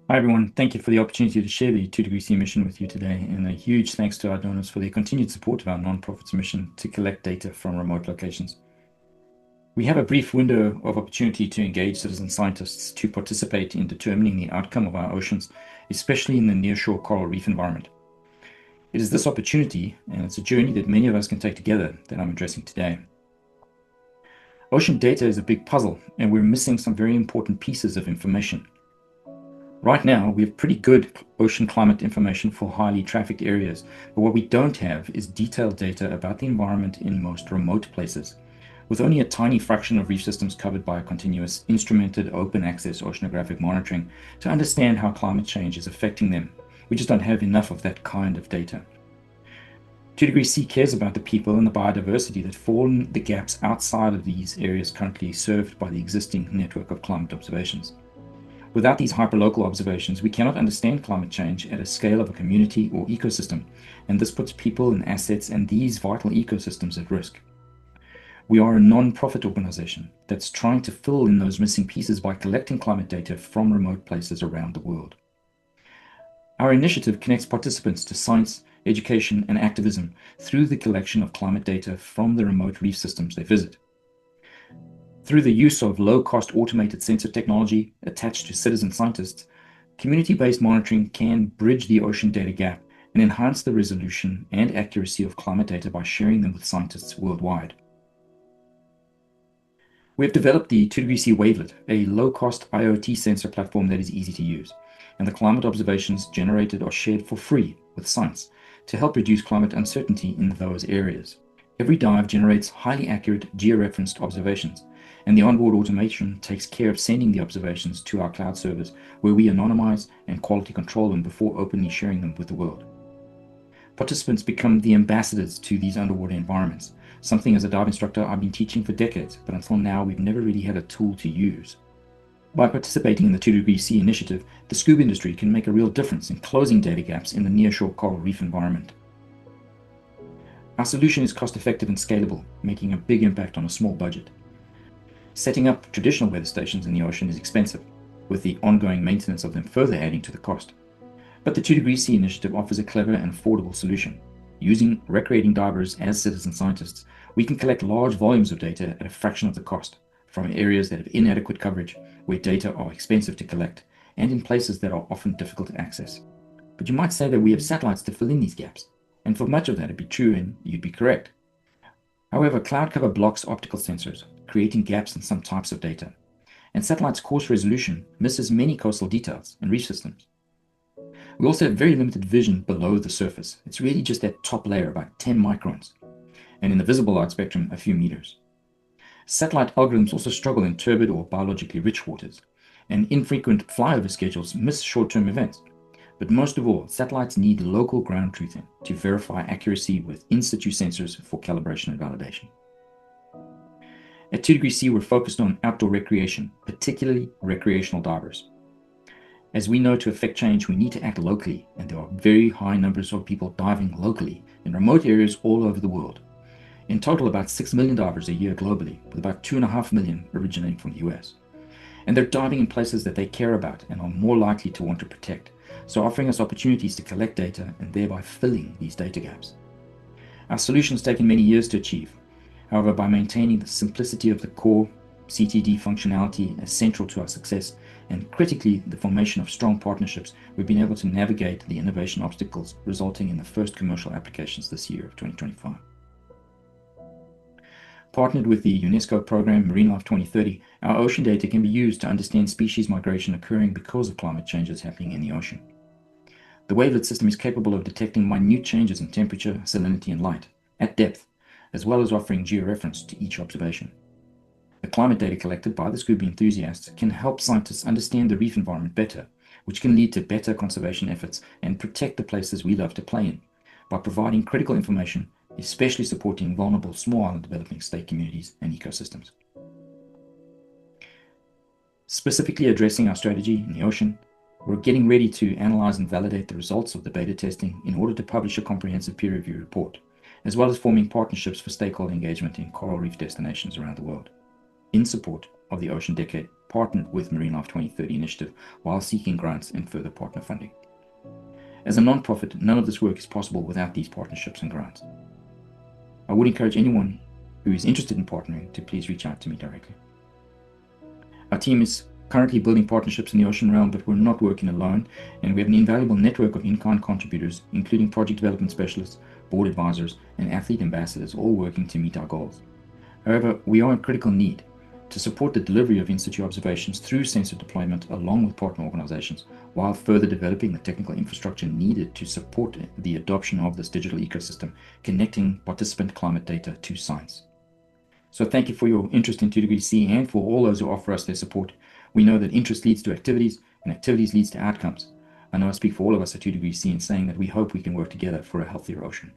Hi, everyone. Thank you for the opportunity to share the 2°C mission with you today, and a huge thanks to our donors for their continued support of our nonprofit's mission to collect data from remote locations. We have a brief window of opportunity to engage citizen scientists to participate in determining the outcome of our oceans, especially in the nearshore coral reef environment. It is this opportunity, and it's a journey that many of us can take together, that I'm addressing today. Ocean data is a big puzzle, and we're missing some very important pieces of information. Right now, we have pretty good ocean climate information for highly trafficked areas, but what we don't have is detailed data about the environment in most remote places. With only a tiny fraction of reef systems covered by a continuous, instrumented, open access oceanographic monitoring to understand how climate change is affecting them, we just don't have enough of that kind of data. 2°C cares about the people and the biodiversity that fall in the gaps outside of these areas currently served by the existing network of climate observations. Without these hyperlocal observations, we cannot understand climate change at a scale of a community or ecosystem, and this puts people and assets and these vital ecosystems at risk. We are a non-profit organization that's trying to fill in those missing pieces by collecting climate data from remote places around the world. Our initiative connects participants to science, education, and activism through the collection of climate data from the remote reef systems they visit. Through the use of low-cost automated sensor technology attached to citizen scientists, community-based monitoring can bridge the ocean data gap and enhance the resolution and accuracy of climate data by sharing them with scientists worldwide. We have developed the 2°C Wavelet, a low-cost IoT sensor platform that is easy to use, and the climate observations generated are shared for free with science to help reduce climate uncertainty in those areas. Every dive generates highly accurate georeferenced observations, and the onboard automation takes care of sending the observations to our cloud servers, where we anonymize and quality control them before openly sharing them with the world. Participants become the ambassadors to these underwater environments, something as a dive instructor I've been teaching for decades, but until now we've never really had a tool to use. By participating in the 2°C initiative, the scuba industry can make a real difference in closing data gaps in the nearshore coral reef environment. Our solution is cost-effective and scalable, making a big impact on a small budget. Setting up traditional weather stations in the ocean is expensive, with the ongoing maintenance of them further adding to the cost. But the 2°C initiative offers a clever and affordable solution. Using recreating divers as citizen scientists, we can collect large volumes of data at a fraction of the cost, from areas that have inadequate coverage, where data are expensive to collect, and in places that are often difficult to access. But you might say that we have satellites to fill in these gaps, and for much of that it'd be true and you'd be correct. However, cloud cover blocks optical sensors, creating gaps in some types of data, and satellite's coarse resolution misses many coastal details and reef systems. We also have very limited vision below the surface. It's really just that top layer, about 10 microns, and in the visible light spectrum, a few meters. Satellite algorithms also struggle in turbid or biologically rich waters, and infrequent flyover schedules miss short-term events. But most of all, satellites need local ground truthing to verify accuracy with in-situ sensors for calibration and validation. At 2°C, we're focused on outdoor recreation, particularly recreational divers. As we know, to affect change, we need to act locally, and there are very high numbers of people diving locally in remote areas all over the world. In total, about 6 million divers a year globally, with about 2.5 million originating from the US. And they're diving in places that they care about and are more likely to want to protect, so offering us opportunities to collect data and thereby filling these data gaps. Our solution has taken many years to achieve. However, by maintaining the simplicity of the core CTD functionality as central to our success, and critically the formation of strong partnerships, we've been able to navigate the innovation obstacles, resulting in the first commercial applications this year of 2025. Partnered with the UNESCO program Marine Life 2030, our ocean data can be used to understand species migration occurring because of climate changes happening in the ocean. The Wavelet system is capable of detecting minute changes in temperature, salinity, and light at depth, as well as offering georeference to each observation. The climate data collected by the scuba enthusiasts can help scientists understand the reef environment better, which can lead to better conservation efforts and protect the places we love to play in, by providing critical information, especially supporting vulnerable small island developing state communities and ecosystems. Specifically addressing our strategy in the ocean, we're getting ready to analyze and validate the results of the beta testing in order to publish a comprehensive peer review report, as well as forming partnerships for stakeholder engagement in coral reef destinations around the world, in support of the Ocean Decade partnered with Marine Life 2030 initiative while seeking grants and further partner funding. As a non-profit, none of this work is possible without these partnerships and grants. I would encourage anyone who is interested in partnering to please reach out to me directly. Our team is currently building partnerships in the ocean realm, but we're not working alone, and we have an invaluable network of in-kind contributors, including project development specialists, board advisors, and athlete ambassadors, all working to meet our goals. However, we are in critical need to support the delivery of in-situ observations through sensor deployment along with partner organizations, while further developing the technical infrastructure needed to support the adoption of this digital ecosystem, connecting participant climate data to science. So thank you for your interest in 2 degrees C and for all those who offer us their support. We know that interest leads to activities, and activities leads to outcomes. I know I speak for all of us at 2 degrees C in saying that we hope we can work together for a healthier ocean.